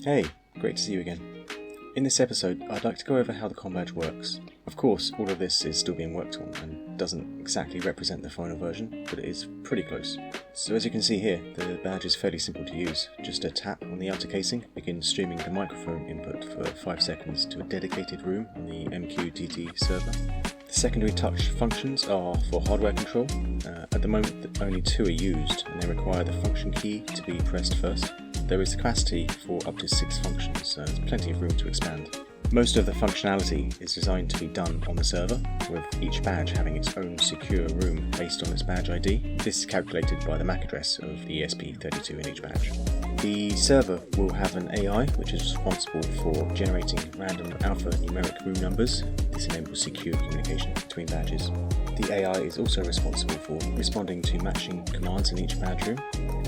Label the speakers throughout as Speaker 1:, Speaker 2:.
Speaker 1: Hey, great to see you again. In this episode, I'd like to go over how the ComBadge works. Of course, all of this is still being worked on and doesn't exactly represent the final version, but it is pretty close. So as you can see here, the badge is fairly simple to use. Just a tap on the outer casing begins streaming the microphone input for 5 seconds to a dedicated room on the MQTT server. The secondary touch functions are for hardware control. At the moment, only 2 are used, and they require the function key to be pressed first. There is capacity for up to 6 functions, so there's plenty of room to expand. Most of the functionality is designed to be done on the server, with each badge having its own secure room based on its badge ID. This is calculated by the MAC address of the ESP32 in each badge. The server will have an AI which is responsible for generating random alphanumeric room numbers. This enables secure communication between badges. The AI is also responsible for responding to matching commands in each badge room,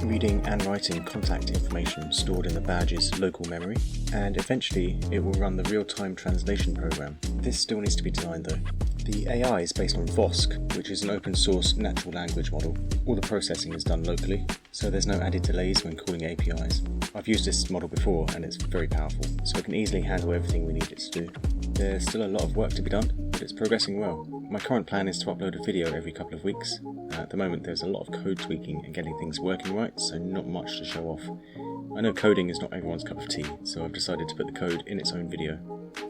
Speaker 1: reading and writing contact information stored in the badge's local memory, and eventually it will run the real-time translation program. This still needs to be designed though. The AI is based on VOSC, which is an open source natural language model. All the processing is done locally, so there's no added delays when calling APIs. I've used this model before and it's very powerful, so it can easily handle everything we need it to do. There's still a lot of work to be done, but it's progressing well. My current plan is to upload a video every couple of weeks. At the moment there's a lot of code tweaking and getting things working right, so not much to show off. I know coding is not everyone's cup of tea, so I've decided to put the code in its own video.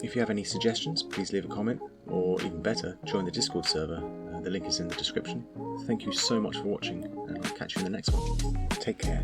Speaker 1: If you have any suggestions, please leave a comment, or even better, join the Discord server. The link is in the description. Thank you so much for watching, and I'll catch you in the next one. Take care.